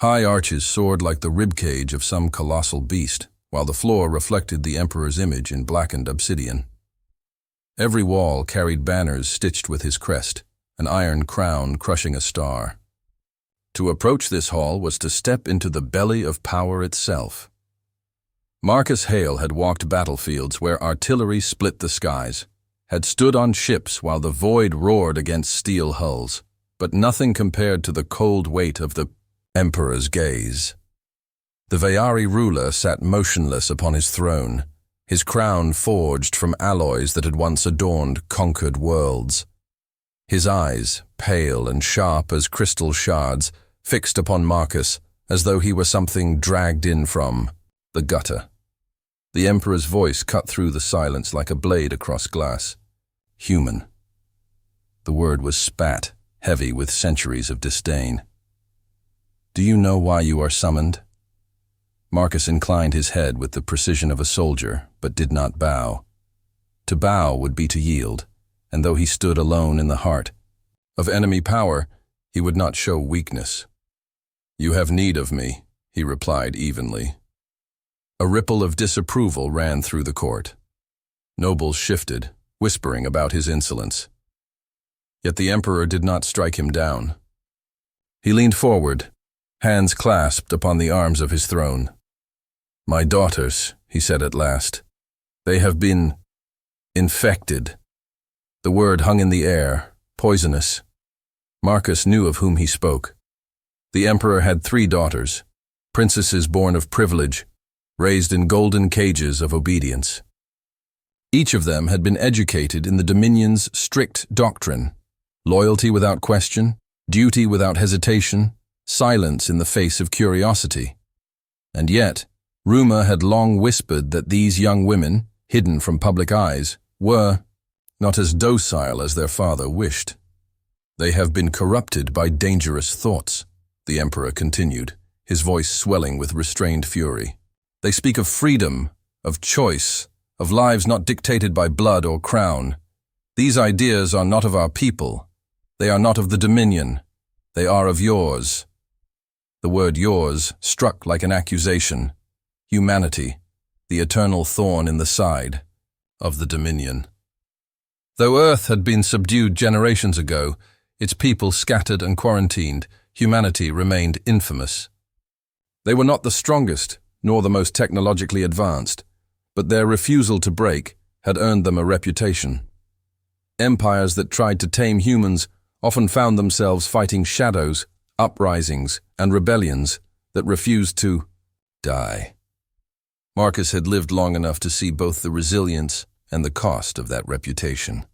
High arches soared like the ribcage of some colossal beast, while the floor reflected the emperor's image in blackened obsidian. Every wall carried banners stitched with his crest, an iron crown crushing a star. To approach this hall was to step into the belly of power itself. Marcus Hale had walked battlefields where artillery split the skies, had stood on ships while the void roared against steel hulls, but nothing compared to the cold weight of the emperor's gaze. The Vayari ruler sat motionless upon his throne, his crown forged from alloys that had once adorned conquered worlds. His eyes, pale and sharp as crystal shards, fixed upon Marcus as though he were something dragged in from the gutter. The emperor's voice cut through the silence like a blade across glass. Human. The word was spat, heavy with centuries of disdain. Do you know why you are summoned? Marcus inclined his head with the precision of a soldier, but did not bow. To bow would be to yield, and though he stood alone in the heart of enemy power, he would not show weakness. You have need of me, he replied evenly. A ripple of disapproval ran through the court. Nobles shifted, whispering about his insolence. Yet the emperor did not strike him down. He leaned forward, hands clasped upon the arms of his throne. My daughters, he said at last, they have been infected. The word hung in the air, poisonous. Marcus knew of whom he spoke. The emperor had 3 daughters, princesses born of privilege, raised in golden cages of obedience. Each of them had been educated in the Dominion's strict doctrine: loyalty without question, duty without hesitation, silence in the face of curiosity. And yet, rumor had long whispered that these young women, hidden from public eyes, were not as docile as their father wished. They have been corrupted by dangerous thoughts, the emperor continued, his voice swelling with restrained fury. They speak of freedom, of choice, of lives not dictated by blood or crown. These ideas are not of our people. They are not of the Dominion. They are of yours. The word yours struck like an accusation. Humanity, the eternal thorn in the side of the Dominion. Though Earth had been subdued generations ago, its people scattered and quarantined, humanity remained infamous. They were not the strongest, nor the most technologically advanced, but their refusal to break had earned them a reputation. Empires that tried to tame humans often found themselves fighting shadows, uprisings, and rebellions that refused to die. Marcus had lived long enough to see both the resilience and the cost of that reputation.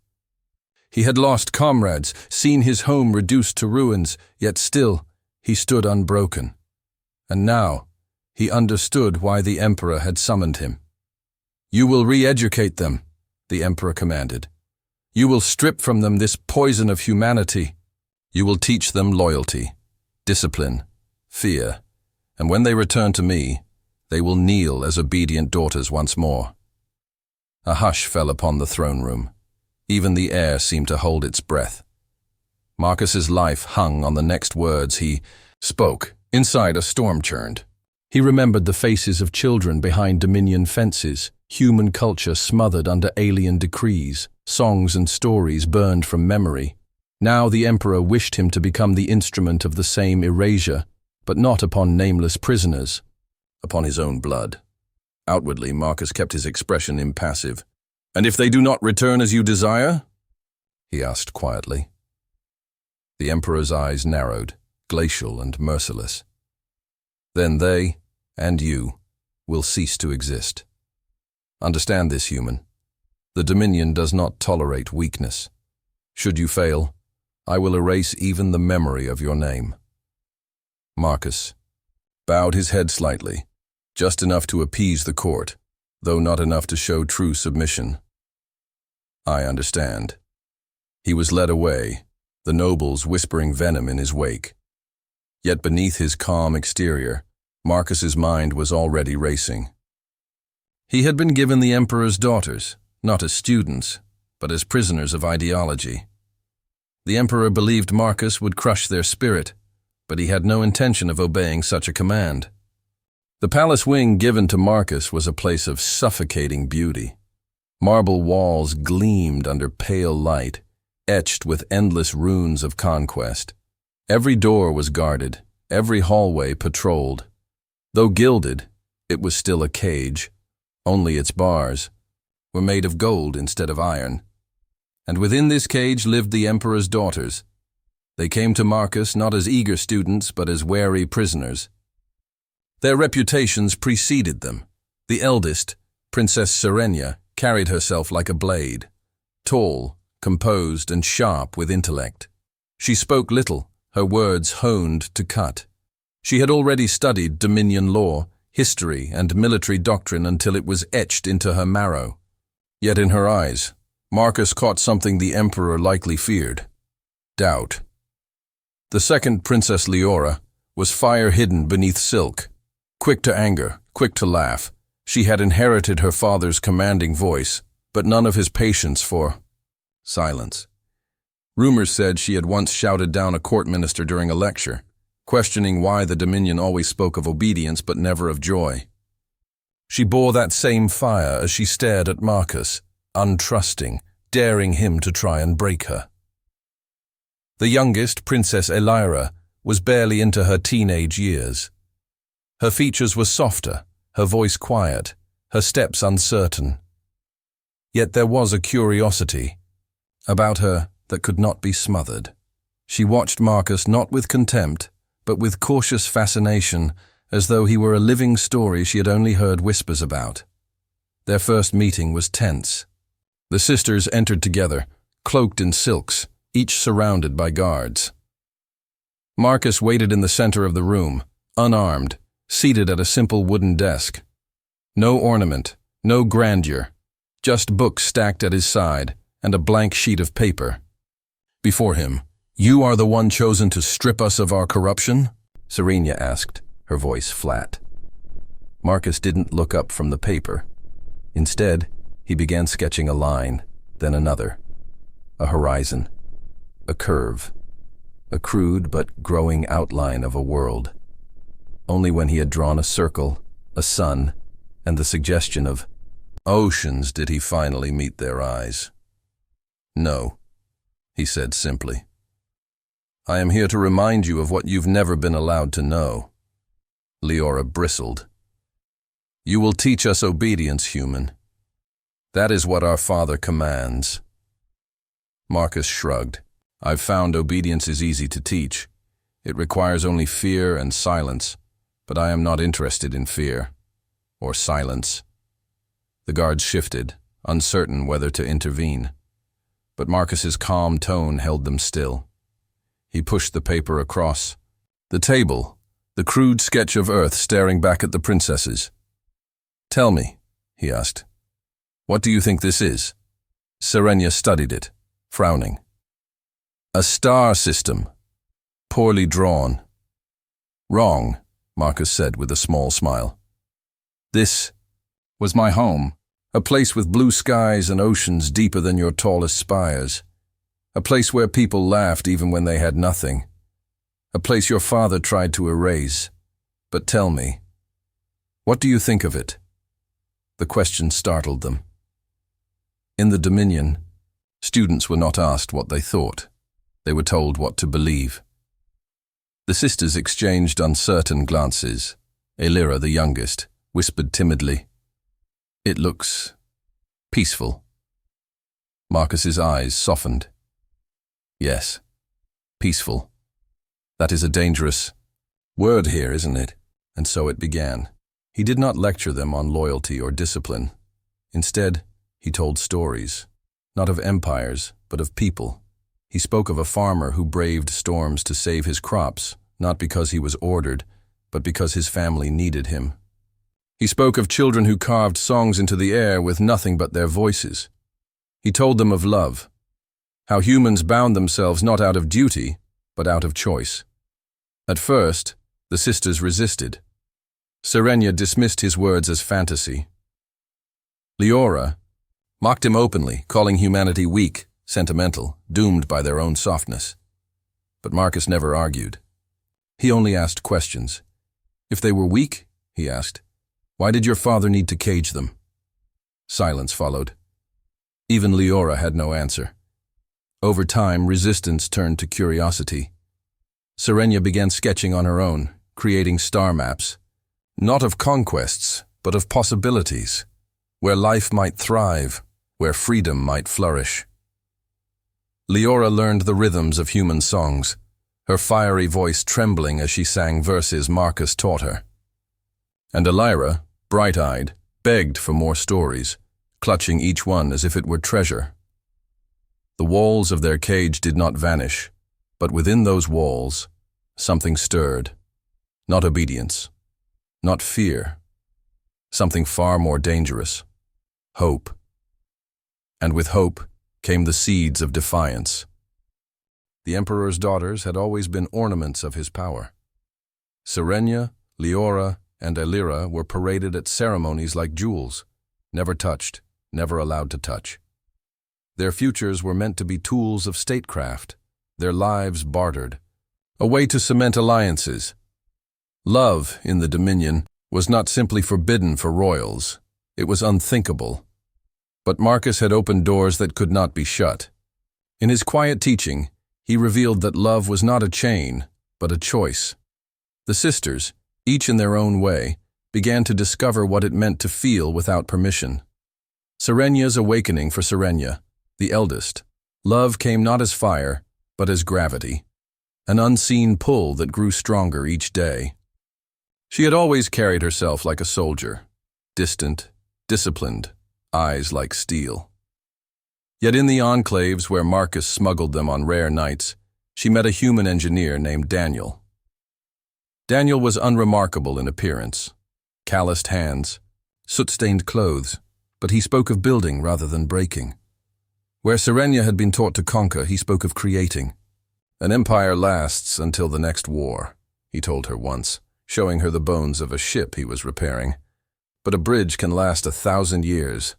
He had lost comrades, seen his home reduced to ruins, yet still he stood unbroken. And now he understood why the emperor had summoned him. You will re-educate them, the emperor commanded. You will strip from them this poison of humanity. You will teach them loyalty, discipline, fear, and when they return to me, they will kneel as obedient daughters once more. A hush fell upon the throne room. Even the air seemed to hold its breath. Marcus's life hung on the next words he spoke. Inside, a storm churned. He remembered the faces of children behind Dominion fences, human culture smothered under alien decrees, songs and stories burned from memory. Now the emperor wished him to become the instrument of the same erasure, but not upon nameless prisoners, upon his own blood. Outwardly, Marcus kept his expression impassive. And if they do not return as you desire? He asked quietly. The emperor's eyes narrowed, glacial and merciless. Then they, and you, will cease to exist. Understand this, human. The Dominion does not tolerate weakness. Should you fail, I will erase even the memory of your name. Marcus bowed his head slightly, just enough to appease the court, though not enough to show true submission. I understand. He was led away, the nobles whispering venom in his wake. Yet beneath his calm exterior, Marcus's mind was already racing. He had been given the emperor's daughters, not as students, but as prisoners of ideology. The emperor believed Marcus would crush their spirit, but he had no intention of obeying such a command. The palace wing given to Marcus was a place of suffocating beauty. Marble walls gleamed under pale light, etched with endless runes of conquest. Every door was guarded, every hallway patrolled. Though gilded, it was still a cage. Only its bars were made of gold instead of iron. And within this cage lived the emperor's daughters. They came to Marcus not as eager students, but as wary prisoners. Their reputations preceded them. The eldest, Princess Serenia, carried herself like a blade, tall, composed, and sharp with intellect. She spoke little, her words honed to cut. She had already studied Dominion law, history, and military doctrine until it was etched into her marrow. Yet in her eyes, Marcus caught something the emperor likely feared: doubt. The second Princess Leora was fire hidden beneath silk. Quick to anger, quick to laugh, she had inherited her father's commanding voice, but none of his patience for silence. Rumors said she had once shouted down a court minister during a lecture, questioning why the Dominion always spoke of obedience but never of joy. She bore that same fire as she stared at Marcus, untrusting, daring him to try and break her. The youngest, Princess Elira, was barely into her teenage years. Her features were softer, her voice quiet, her steps uncertain. Yet there was a curiosity about her that could not be smothered. She watched Marcus not with contempt, but with cautious fascination, as though he were a living story she had only heard whispers about. Their first meeting was tense. The sisters entered together, cloaked in silks, each surrounded by guards. Marcus waited in the center of the room, unarmed, seated at a simple wooden desk. No ornament, no grandeur, just books stacked at his side and a blank sheet of paper. Before him, "You are the one chosen to strip us of our corruption?" Serenia asked, her voice flat. Marcus didn't look up from the paper. Instead, he began sketching a line, then another, a horizon, a curve, a crude but growing outline of a world. Only when he had drawn a circle, a sun, and the suggestion of oceans did he finally meet their eyes. "No," he said simply. "I am here to remind you of what you've never been allowed to know." Leora bristled. "You will teach us obedience, human. That is what our father commands." Marcus shrugged. "I've found obedience is easy to teach. It requires only fear and silence, but I am not interested in fear or silence." The guards shifted, uncertain whether to intervene. But Marcus's calm tone held them still. He pushed the paper across the table, the crude sketch of Earth staring back at the princesses. "Tell me," he asked, "what do you think this is?" Serenia studied it, frowning. "A star system. Poorly drawn." "Wrong," Marcus said with a small smile. "This was my home, a place with blue skies and oceans deeper than your tallest spires. A place where people laughed even when they had nothing. A place your father tried to erase. But tell me, what do you think of it?" The question startled them. In the Dominion, students were not asked what they thought. They were told what to believe. The sisters exchanged uncertain glances. Elira, the youngest, whispered timidly, "It looks peaceful." Marcus's eyes softened. "Yes, peaceful. That is a dangerous word here, isn't it?" And so it began. He did not lecture them on loyalty or discipline. Instead, he told stories, not of empires, but of people. He spoke of a farmer who braved storms to save his crops, not because he was ordered, but because his family needed him. He spoke of children who carved songs into the air with nothing but their voices. He told them of love, how humans bound themselves not out of duty, but out of choice. At first, the sisters resisted. Serenia dismissed his words as fantasy. Leora mocked him openly, calling humanity weak, sentimental, doomed by their own softness. But Marcus never argued. He only asked questions. If they were weak, he asked, why did your father need to cage them? Silence followed. Even Leora had no answer. Over time, resistance turned to curiosity. Serenia began sketching on her own, creating star maps, not of conquests, but of possibilities, where life might thrive, where freedom might flourish. Leora learned the rhythms of human songs, her fiery voice trembling as she sang verses Marcus taught her. And Elira, bright-eyed, begged for more stories, clutching each one as if it were treasure. The walls of their cage did not vanish, but within those walls, something stirred. Not obedience, not fear, something far more dangerous. Hope. And with hope came the seeds of defiance. The Emperor's daughters had always been ornaments of his power. Serenia, Leora, and Elira were paraded at ceremonies like jewels, never touched, never allowed to touch. Their futures were meant to be tools of statecraft, their lives bartered, a way to cement alliances. Love, in the Dominion, was not simply forbidden for royals, it was unthinkable. But Marcus had opened doors that could not be shut. In his quiet teaching, he revealed that love was not a chain, but a choice. The sisters, each in their own way, began to discover what it meant to feel without permission. Serenia's awakening for Serenia, the eldest. Love came not as fire, but as gravity, an unseen pull that grew stronger each day. She had always carried herself like a soldier, distant, disciplined, eyes like steel. Yet in the enclaves where Marcus smuggled them on rare nights, she met a human engineer named Daniel. Daniel was unremarkable in appearance, calloused hands, soot-stained clothes, but he spoke of building rather than breaking. Where Serenia had been taught to conquer, he spoke of creating. An empire lasts until the next war, he told her once, showing her the bones of a ship he was repairing. But a bridge can last 1,000 years.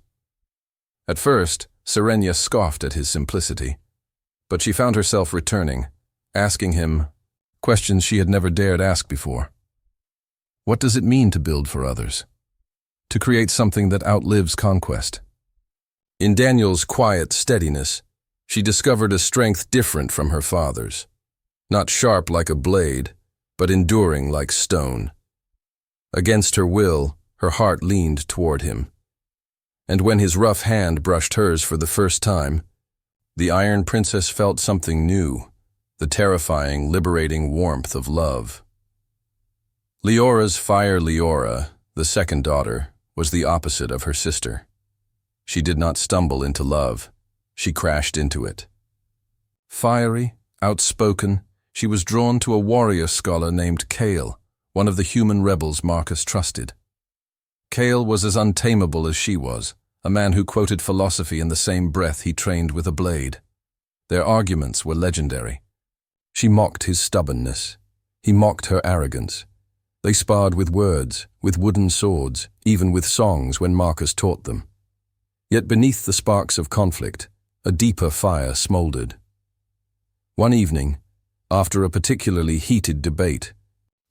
At first, Serenia scoffed at his simplicity, but she found herself returning, asking him questions she had never dared ask before. What does it mean to build for others? To create something that outlives conquest? In Daniel's quiet steadiness, she discovered a strength different from her father's, not sharp like a blade, but enduring like stone. Against her will, her heart leaned toward him. And when his rough hand brushed hers for the first time, the Iron Princess felt something new, the terrifying, liberating warmth of love. Leora's fire Leora, the second daughter, was the opposite of her sister. She did not stumble into love, she crashed into it. Fiery, outspoken, she was drawn to a warrior scholar named Kale, one of the human rebels Marcus trusted. Kale was as untamable as she was, a man who quoted philosophy in the same breath he trained with a blade. Their arguments were legendary. She mocked his stubbornness. He mocked her arrogance. They sparred with words, with wooden swords, even with songs when Marcus taught them. Yet beneath the sparks of conflict, a deeper fire smoldered. One evening, after a particularly heated debate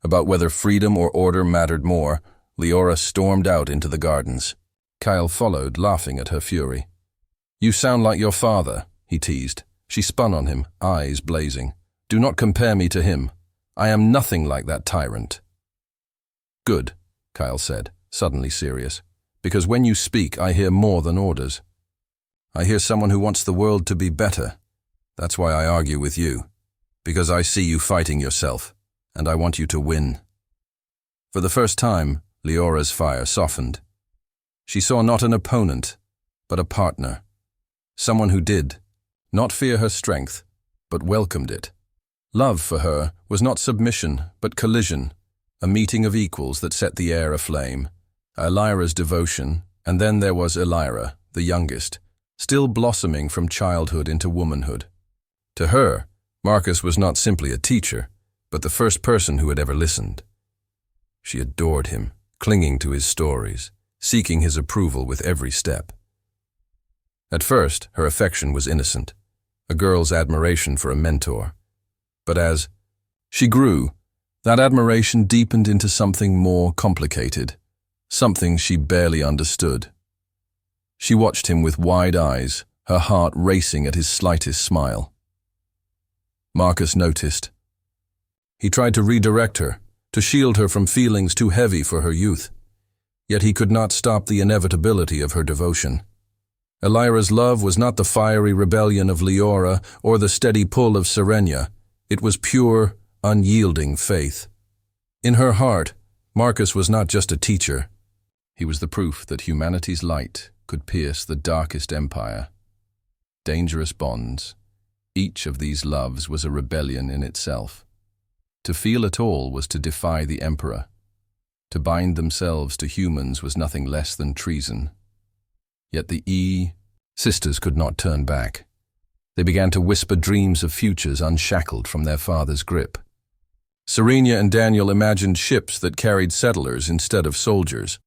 about whether freedom or order mattered more, Leora stormed out into the gardens. Kyle followed, laughing at her fury. "You sound like your father," he teased. She spun on him, eyes blazing. "Do not compare me to him. I am nothing like that tyrant." "Good," Kyle said, suddenly serious, "because when you speak, I hear more than orders. I hear someone who wants the world to be better. That's why I argue with you, because I see you fighting yourself, and I want you to win." For the first time, Leora's fire softened. She saw not an opponent, but a partner, someone who did not fear her strength, but welcomed it. Love for her was not submission, but collision, a meeting of equals that set the air aflame. Elira's devotion, and then there was Elira, the youngest, still blossoming from childhood into womanhood. To her, Marcus was not simply a teacher, but the first person who had ever listened. She adored him, clinging to his stories, seeking his approval with every step. At first, her affection was innocent, a girl's admiration for a mentor. But as she grew, That admiration deepened into something more complicated, something she barely understood. She watched him with wide eyes, her heart racing at his slightest smile. Marcus noticed. He tried to redirect her, to shield her from feelings too heavy for her youth. Yet he could not stop the inevitability of her devotion. Elira's love was not the fiery rebellion of Leora or the steady pull of Serenia. It was pure, unyielding faith. In her heart, Marcus was not just a teacher. He was the proof that humanity's light could pierce the darkest empire. Dangerous bonds. Each of these loves was a rebellion in itself. To feel at all was to defy the emperor. To bind themselves to humans was nothing less than treason. Yet the sisters could not turn back. They began to whisper dreams of futures unshackled from their father's grip. Serenia and Daniel imagined ships that carried settlers instead of soldiers.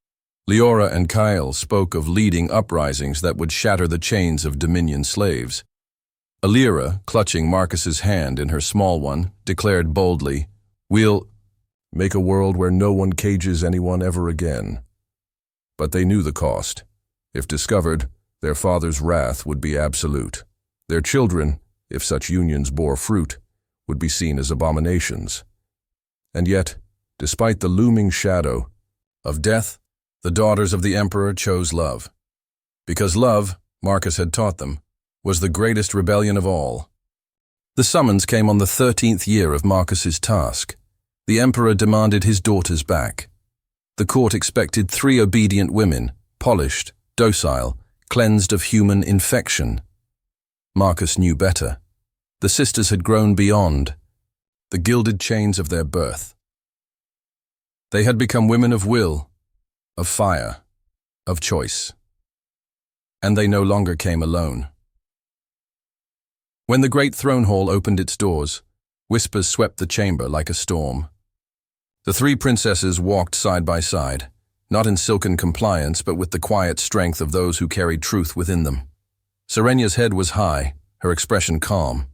Leora and Kyle spoke of leading uprisings that would shatter the chains of Dominion slaves. Elira, clutching Marcus's hand in her small one, declared boldly, "We'll make a world where no one cages anyone ever again." But they knew the cost. If discovered, their father's wrath would be absolute. Their children, if such unions bore fruit, would be seen as abominations. And yet, despite the looming shadow of death, the daughters of the emperor chose love. Because love, Marcus had taught them, was the greatest rebellion of all. The summons came on the 13th year of Marcus's task. The emperor demanded his daughters back. The court expected 3 obedient women, polished, docile, cleansed of human infection. Marcus knew better. The sisters had grown beyond the gilded chains of their birth. They had become women of will, of fire, of choice. And they no longer came alone. When the great throne hall opened its doors, whispers swept the chamber like a storm. The 3 princesses walked side by side, not in silken compliance but with the quiet strength of those who carried truth within them. Serenia's head was high, her expression calm.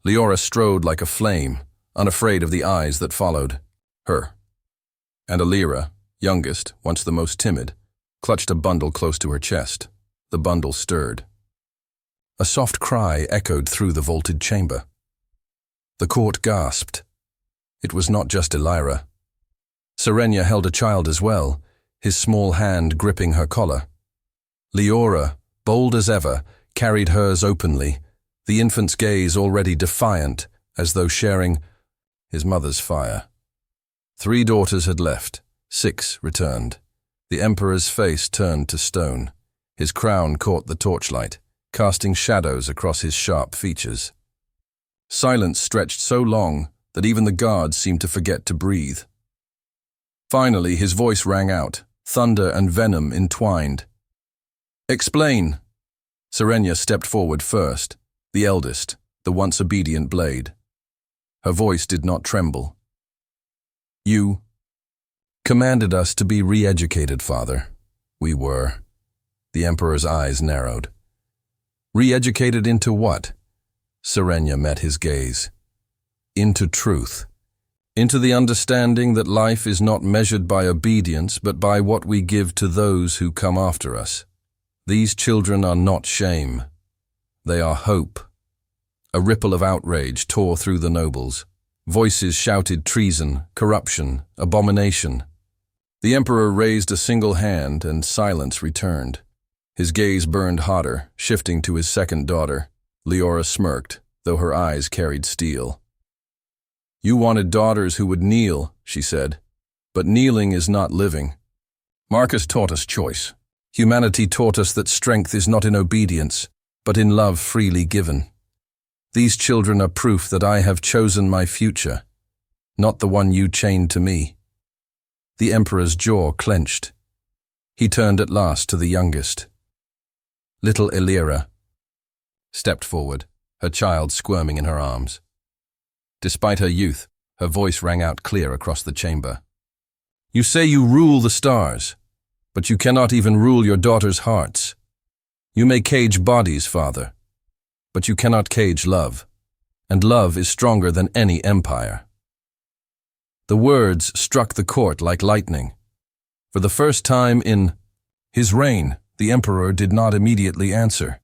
Leora strode like a flame, unafraid of the eyes that followed her. And Elira, youngest, once the most timid, clutched a bundle close to her chest. The bundle stirred. A soft cry echoed through the vaulted chamber. The court gasped. It was not just Elira. Serenia held a child as well, his small hand gripping her collar. Leora, bold as ever, carried hers openly, the infant's gaze already defiant, as though sharing his mother's fire. 3 daughters had left, 6 returned. The emperor's face turned to stone. His crown caught the torchlight, casting shadows across his sharp features. Silence stretched so long that even the guards seemed to forget to breathe. Finally, his voice rang out, thunder and venom entwined. "Explain!" Serenia stepped forward first, the eldest, the once obedient blade. Her voice did not tremble. "You commanded us to be re-educated, Father. We were." The emperor's eyes narrowed. "Re-educated into what?" Serenia met his gaze. "Into truth. Into the understanding that life is not measured by obedience but by what we give to those who come after us. These children are not shame. They are hope." A ripple of outrage tore through the nobles. Voices shouted treason, corruption, abomination. The emperor raised a single hand and silence returned. His gaze burned hotter, shifting to his second daughter. Leora smirked, though her eyes carried steel. "You wanted daughters who would kneel," she said. "But kneeling is not living. Marcus taught us choice. Humanity taught us that strength is not in obedience, but in love freely given. These children are proof that I have chosen my future, not the one you chained to me." The emperor's jaw clenched. He turned at last to the youngest. Little Elira stepped forward, her child squirming in her arms. Despite her youth, her voice rang out clear across the chamber. "You say you rule the stars, but you cannot even rule your daughters' hearts. You may cage bodies, Father, but you cannot cage love, and love is stronger than any empire." The words struck the court like lightning. For the first time in his reign, the emperor did not immediately answer.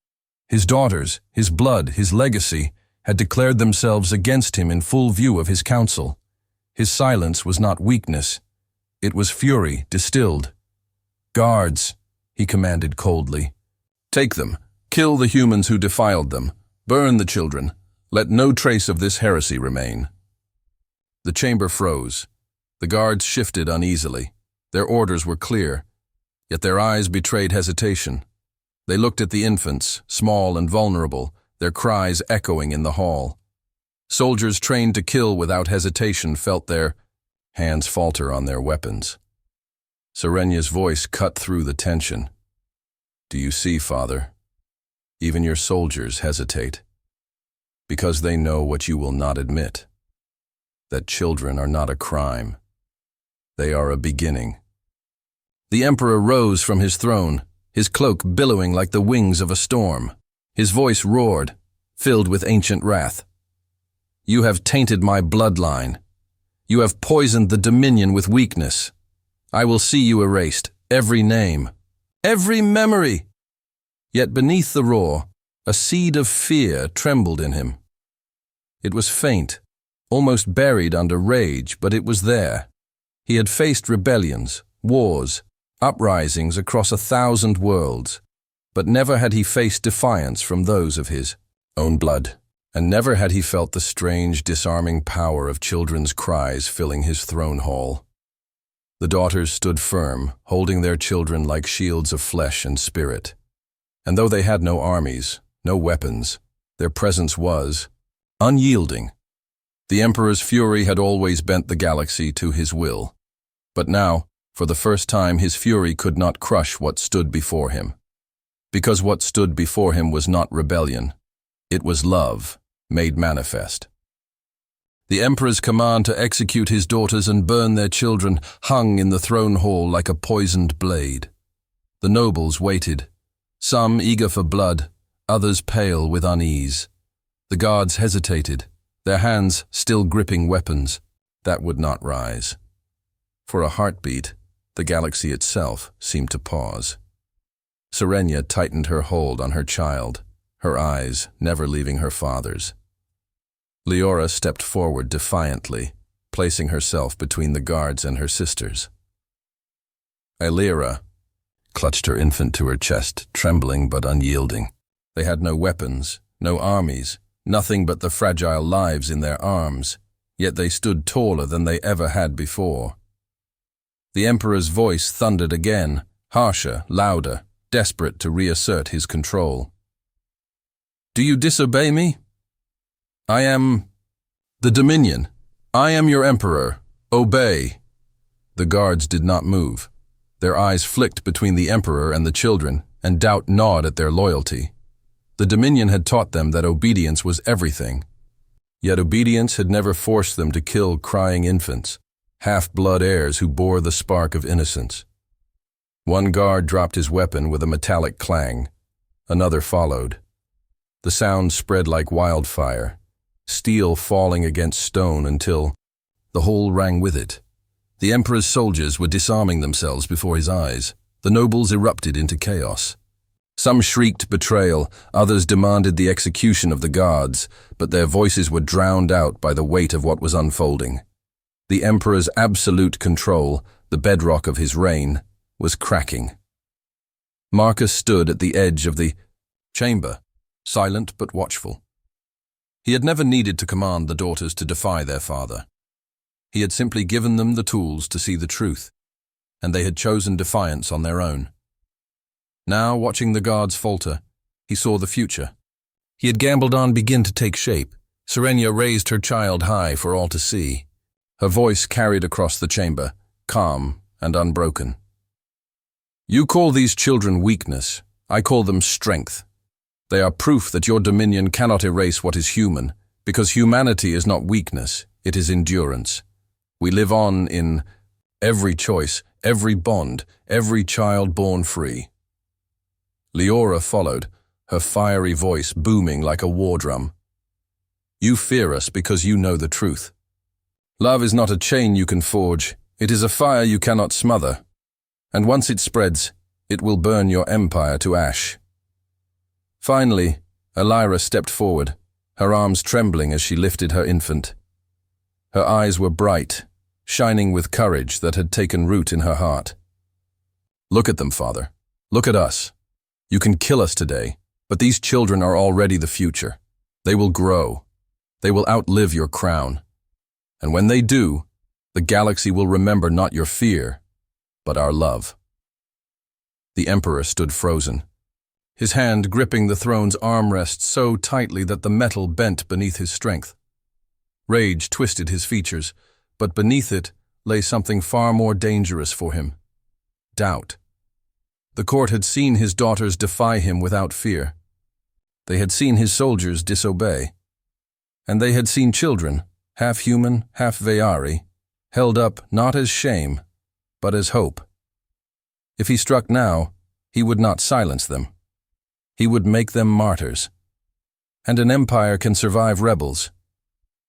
His daughters, his blood, his legacy, had declared themselves against him in full view of his council. His silence was not weakness. It was fury distilled. "Guards," he commanded coldly. "Take them. Kill the humans who defiled them. Burn the children. Let no trace of this heresy remain." The chamber froze. The guards shifted uneasily. Their orders were clear, yet their eyes betrayed hesitation. They looked at the infants, small and vulnerable, their cries echoing in the hall. Soldiers trained to kill without hesitation felt their hands falter on their weapons. Serenya's voice cut through the tension. "Do you see, Father? Even your soldiers hesitate, because they know what you will not admit, that children are not a crime. They are a beginning." The emperor rose from his throne, his cloak billowing like the wings of a storm. His voice roared, filled with ancient wrath. "You have tainted my bloodline. You have poisoned the dominion with weakness. I will see you erased, every name, every memory." Yet beneath the roar, a seed of fear trembled in him. It was faint, almost buried under rage, but it was there. He had faced rebellions, wars, uprisings across 1,000 worlds, but never had he faced defiance from those of his own blood, and never had he felt the strange, disarming power of children's cries filling his throne hall. The daughters stood firm, holding their children like shields of flesh and spirit. And though they had no armies, no weapons, their presence was unyielding. The emperor's fury had always bent the galaxy to his will. But now, for the first time, his fury could not crush what stood before him. Because what stood before him was not rebellion. It was love, made manifest. The emperor's command to execute his daughters and burn their children hung in the throne hall like a poisoned blade. The nobles waited, some eager for blood, others pale with unease. The guards hesitated, their hands still gripping weapons that would not rise. For a heartbeat, the galaxy itself seemed to pause. Serenya tightened her hold on her child, her eyes never leaving her father's. Leora stepped forward defiantly, placing herself between the guards and her sisters. Illyra clutched her infant to her chest, trembling but unyielding. They had no weapons, no armies, nothing but the fragile lives in their arms, yet they stood taller than they ever had before. The emperor's voice thundered again, harsher, louder, desperate to reassert his control. "Do you disobey me? I am the Dominion. I am your emperor. Obey." The guards did not move. Their eyes flicked between the emperor and the children, and doubt gnawed at their loyalty. The Dominion had taught them that obedience was everything. Yet obedience had never forced them to kill crying infants, half-blood heirs who bore the spark of innocence. One guard dropped his weapon with a metallic clang. Another followed. The sound spread like wildfire, steel falling against stone until the whole rang with it. The emperor's soldiers were disarming themselves before his eyes. The nobles erupted into chaos. Some shrieked betrayal, others demanded the execution of the guards, but their voices were drowned out by the weight of what was unfolding. The emperor's absolute control, the bedrock of his reign, was cracking. Marcus stood at the edge of the chamber, silent but watchful. He had never needed to command the daughters to defy their father. He had simply given them the tools to see the truth, and they had chosen defiance on their own. Now, watching the guards falter, he saw the future. He had gambled on begin to take shape. Serenya raised her child high for all to see. Her voice carried across the chamber, calm and unbroken. "You call these children weakness. I call them strength. They are proof that your dominion cannot erase what is human, because humanity is not weakness, it is endurance. We live on in every choice, every bond, every child born free." Leora followed, her fiery voice booming like a war drum. "You fear us because you know the truth. Love is not a chain you can forge, it is a fire you cannot smother. And once it spreads, it will burn your empire to ash. Finally, Elira stepped forward, her arms trembling as she lifted her infant. Her eyes were bright, shining with courage that had taken root in her heart. Look at them, Father. Look at us. You can kill us today, but these children are already the future. They will grow. They will outlive your crown. And when they do, the galaxy will remember not your fear, but our love. The Emperor stood frozen, his hand gripping the throne's armrest so tightly that the metal bent beneath his strength. Rage twisted his features, but beneath it lay something far more dangerous for him: doubt. The court had seen his daughters defy him without fear. They had seen his soldiers disobey. And they had seen children, half human, half Veari, held up not as shame, but as hope. If he struck now, he would not silence them. He would make them martyrs. And an empire can survive rebels,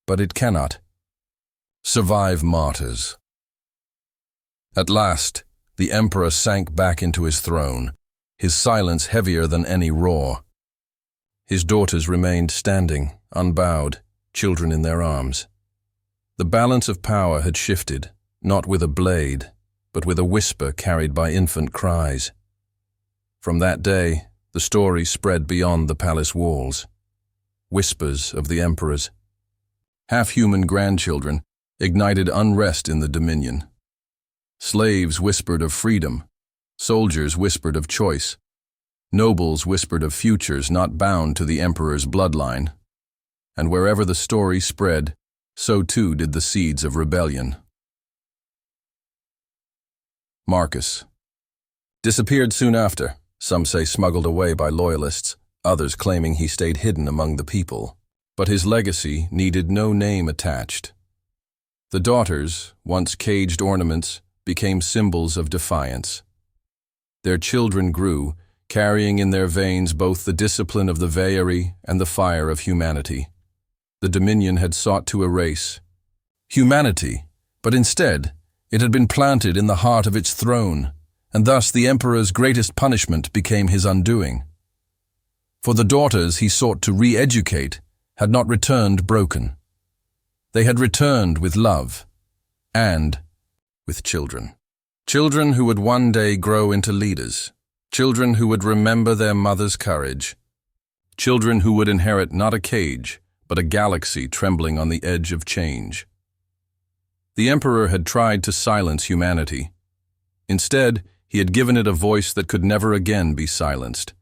but it cannot survive martyrs. At last, the Emperor sank back into his throne, his silence heavier than any roar. His daughters remained standing, unbowed, children in their arms. The balance of power had shifted, not with a blade, but with a whisper carried by infant cries. From that day, the story spread beyond the palace walls. Whispers of the emperors. Half-human grandchildren ignited unrest in the Dominion. Slaves whispered of freedom. Soldiers whispered of choice. Nobles whispered of futures not bound to the emperor's bloodline. And wherever the story spread, so too did the seeds of rebellion. Marcus disappeared soon after, some say smuggled away by loyalists, others claiming he stayed hidden among the people. But his legacy needed no name attached. The daughters, once caged ornaments, became symbols of defiance. Their children grew, carrying in their veins both the discipline of the Veari and the fire of humanity. The Dominion had sought to erase humanity, but instead it had been planted in the heart of its throne, and thus the Emperor's greatest punishment became his undoing. For the daughters he sought to re-educate had not returned broken. They had returned with love, and with children. Children who would one day grow into leaders. Children who would remember their mother's courage. Children who would inherit not a cage, but a galaxy trembling on the edge of change. The Emperor had tried to silence humanity. Instead, he had given it a voice that could never again be silenced,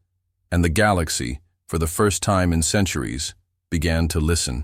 and the galaxy, for the first time in centuries, began to listen.